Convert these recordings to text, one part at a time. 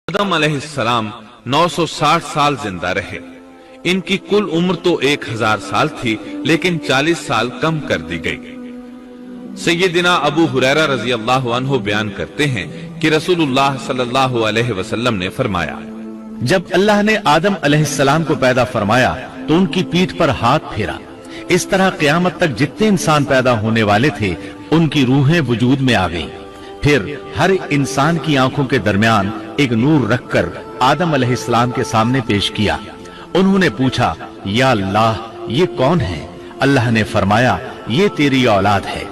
आदम अलैहिस्सलाम 960 साल जिंदा रहे। इनकी कुल उम्र तो 1000 साल थी, लेकिन 40 साल कम कर दी गई। सैयदना अबू हुरैरा रजी अल्लाह अन्हु बयान करते हैं कि रसूलुल्लाह सल्लल्लाहु अलैहि वसल्लम ने फरमाया, जब अल्लाह ने आदम अलैहिस्सलाम को पैदा फरमाया तो उनकी पीठ पर हाथ फेरा। इस तरह क़यामत तक जितने इंसान पैदा होने वाले थे उनकी रूहें वजूद में आ गईं। फिर हर इंसान की आंखों के दरमियान एक नूर रखकर आदम अलैहिस्सलाम के सामने पेश किया। उन्होंने पूछा, या अल्लाह, ये कौन है? अल्लाह ने फरमाया, ये तेरी औलाद है।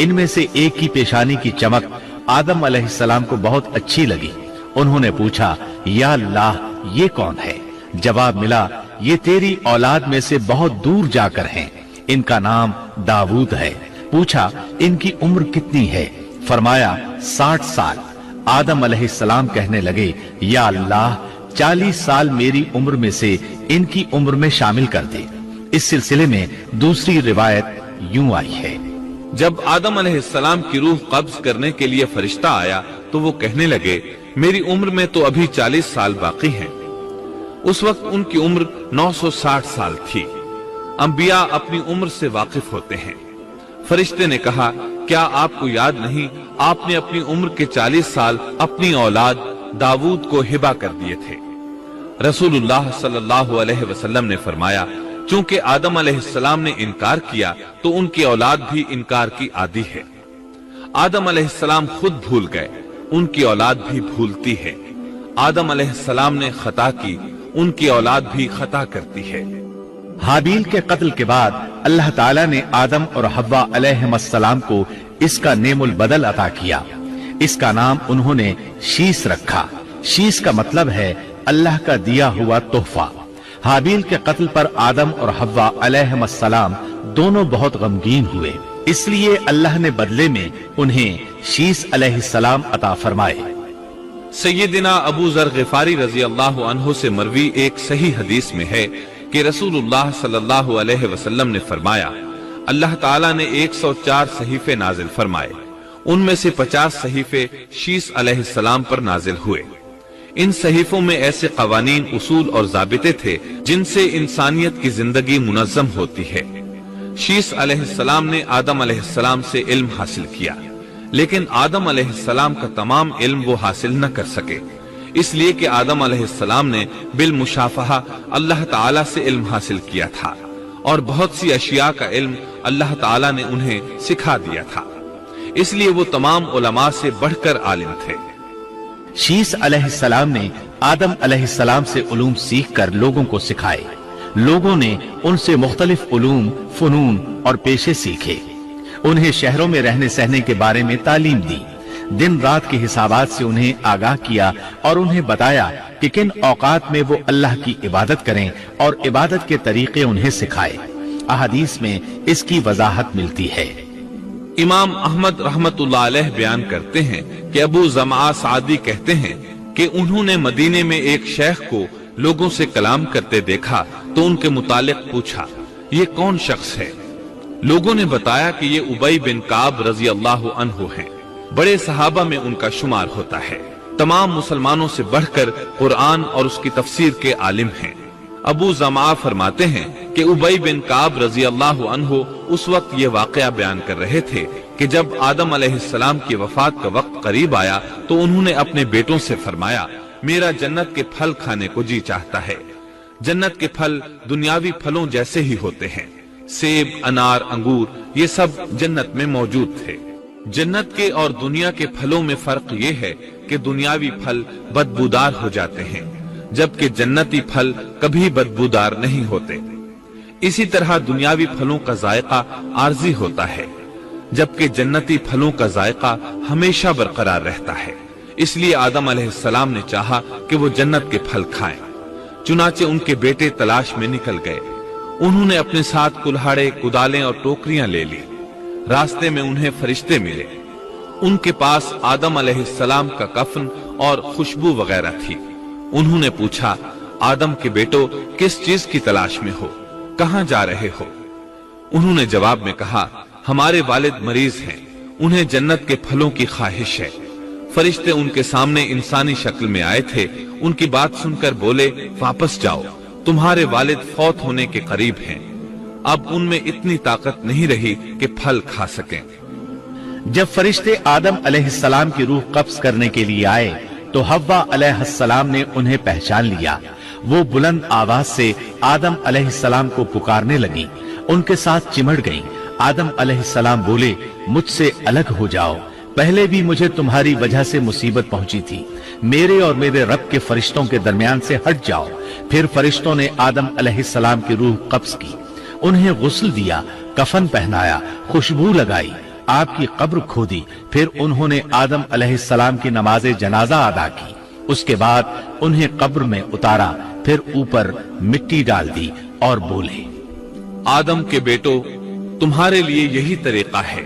इनमें से एक की पेशानी की चमक आदम अलैहिस्सलाम को बहुत अच्छी लगी। उन्होंने पूछा, या अल्लाह, ये कौन है? जवाब मिला, ये तेरी औलाद में से बहुत दूर जाकर हैं। इनका नाम दाऊद है। पूछा, इनकी उम्र कितनी है? फरमाया, 60 साल। आदम अलैहिस्सलाम कहने लगे, या अल्लाह, 40 साल मेरी उम्र में से इनकी उम्र में शामिल कर दे। इस सिलसिले में दूसरी रिवायत यूं आई है, जब आदम अलैहिस्सलाम की रूह कब्ज करने के लिए फरिश्ता आया तो वो कहने लगे, मेरी उम्र में तो अभी 40 साल बाकी हैं। उस वक्त उनकी उम्र 960 साल थी। अंबिया अपनी उम्र से वाकिफ होते हैं। फरिश्ते ने कहा, क्या आपको याद नहीं, आपने अपनी उम्र के 40 साल अपनी औलाद दाऊद को हिबा कर दिए थे। रसूलुल्लाह सल्लल्लाहु अलैहि वसल्लम ने फरमाया, चूंकि आदम अलैहिस्सलाम ने इनकार किया तो उनकी औलाद भी इनकार की आदी है। आदम अलैहिस्सलाम खुद भूल गए, उनकी औलाद भी भूलती है। आदम अलैहिस्सलाम ने खता की, उनकी औलाद भी खता करती है। हाबील के कत्ल के बाद अल्लाह ताला ने आदम और हव्वा अलैहिस्सलाम को इसका नेमुल बदल अता किया। इसका नाम उन्होंने शीस रखा। शीस का मतलब है अल्लाह का दिया हुआ तोहफा। हाबील के कत्ल पर आदम और हव्वा अलैहिस्सलाम दोनों बहुत गमगीन हुए, इसलिए अल्लाह ने बदले में उन्हें शीस अलैहिस्सलाम अता फरमाए। सैयदना अबू जर गिफारी रजी अल्लाह अन्हु से मरवी एक सही हदीस में है कि रसूलुल्लाह सल्लल्लाहु अलैहि वसल्लम ने फरमाया, अल्लाह ताला ने 104 सहीफे नाजिल फरमाए। उनमें से 50 सहीफे शीस अलैहिस्सलाम पर नाजिल हुए। इन सहीफों में ऐसे कवानीन, उसूल और ज़ाबिते थे जिनसे इंसानियत की जिंदगी मुनज़्ज़म होती है। शीस अलैहिस्सलाम ने आदम अलैहिस्सलाम से इल्म हासिल किया, लेकिन आदम अलैहिस्सलाम का तमाम इल्म वो हासिल न कर सके, इसलिए कि आदम अलैहिस्सलाम ने बिल मुशाफहा अल्लाह ताला से इल्म हासिल किया था और बहुत सी अशिया का इल्म अल्लाह ताला ने उन्हें सिखा दिया था। इसलिए वो तमाम उलमा से बढ़कर आलिम थे। शीस अलैहिस्सलाम ने आदम अलैहिस्सलाम से उलूम सीखकर लोगों को सिखाए। लोगों ने उनसे मुख्तलिफ उलूम, फनून और पेशे सीखे। उन्हें शहरों में रहने सहने के बारे में तालीम दी। दिन रात के हिसाबात से उन्हें आगाह किया और उन्हें बताया कि किन औकात में वो अल्लाह की इबादत करें और इबादत के तरीके उन्हें सिखाए। अहादीस में इसकी वजाहत मिलती है। इमाम अहमद रहमतुल्लाह अलैह बयान करते हैं कि अबू जमा सादी कहते हैं कि उन्होंने मदीने में एक शेख को लोगों से कलाम करते देखा तो उनके मुतालिक पूछा, ये कौन शख्स है? लोगों ने बताया कि ये उबई बिन काब रजी अल्लाह अन्हु हैं। बड़े सहाबा में उनका शुमार होता है। तमाम मुसलमानों से बढ़कर कुरान और उसकी तफसीर के आलिम हैं। अबू जमा फरमाते हैं कि उबई बिन काब रजी अल्लाह अन्हु उस वक्त ये वाकया बयान कर रहे थे कि जब आदम अलैहिस्सलाम की वफात का वक्त करीब आया तो उन्होंने अपने बेटों से फरमाया, मेरा जन्नत के फल खाने को जी चाहता है। जन्नत के फल दुनियावी फलों जैसे ही होते हैं। सेब, अनार, अंगूर, ये सब जन्नत में मौजूद थे। जन्नत के और दुनिया के फलों में फर्क ये है कि दुनियावी फल बदबूदार हो जाते हैं, जबकि जन्नती फल कभी बदबूदार नहीं होते। इसी तरह दुनियावी फलों का जायका आर्जी होता है, जबकि जन्नती फलों का जायका हमेशा बरकरार रहता है। इसलिए आदम अलैहिस्सलाम ने चाहा कि वो जन्नत के फल खाएं। चुनाचे उनके बेटे तलाश में निकल गए। उन्होंने अपने साथ कुल्हाड़े, कुदालें और टोकरियां ले ली। रास्ते में उन्हें फरिश्ते मिले। उनके पास आदम अलैहिस्सलाम का कफन और खुशबू वगैरह थी। उन्होंने पूछा, आदम के बेटो, किस चीज की तलाश में हो? कहां जा रहे हो? उन्होंने जवाब में कहा, हमारे वालिद मरीज हैं, उन्हें जन्नत के फलों की ख्वाहिश है। फरिश्ते उनके सामने इंसानी शक्ल में आए थे। उनकी बात सुनकर बोले, वापस जाओ, तुम्हारे वालिद फौत होने के करीब हैं। अब उनमें इतनी ताकत नहीं रही कि फल खा सकें। जब फरिश्ते आदम अलैहिस्सलाम की रूह कब्ज करने के लिए आए तो हव्वा अलैहिस्सलाम ने उन्हें पहचान लिया। वो बुलंद आवाज से आदम अलैहिस्सलाम को पुकारने लगी, उनके साथ चिमड़ गईं। आदम अलैहिस्सलाम बोले, मुझसे अलग हो जाओ, पहले भी मुझे तुम्हारी वजह से मुसीबत पहुंची थी। मेरे और मेरे रब के फरिश्तों के दरमियान से हट जाओ। फिर फरिश्तों ने आदम अलैहिस्सलाम की रूह कब्ज की, उन्हें गुस्ल दिया, कफन पहनाया, खुशबू लगाई, आपकी कब्र खोदी। फिर उन्होंने आदम अलैहिस्सलाम की नमाज जनाजा अदा की। उसके बाद उन्हें कब्र में उतारा, फिर ऊपर मिट्टी डाल दी और बोले, आदम के बेटो, तुम्हारे लिए यही तरीका है।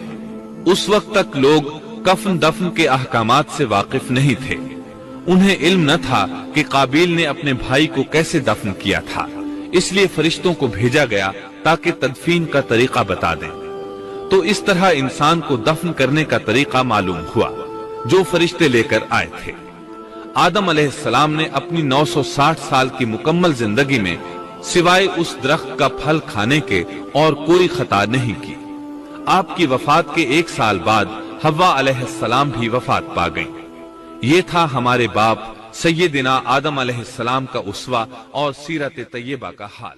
उस वक्त तक लोग कफन दफन के अहकामात से वाकिफ नहीं थे। उन्हें इल्म न था कि काबिल ने अपने भाई को कैसे दफन किया था, इसलिए फरिश्तों को भेजा गया ताकि तदफीन का तरीका बता दें। तो इस तरह इंसान को दफन करने का तरीका मालूम हुआ जो फरिश्ते लेकर आए थे। आदम अलैहिस्सलाम ने अपनी 960 साल की मुकम्मल जिंदगी में सिवाय उस दरख्त का फल खाने के और कोई खता नहीं की। आपकी वफात के 1 साल बाद हव्वा अलैहिस्सलाम भी वफात पा गईं। ये था हमारे बाप सैयदिना आदम अलैहिस्सलाम का उसवा और सीरत तैयबा का हाल।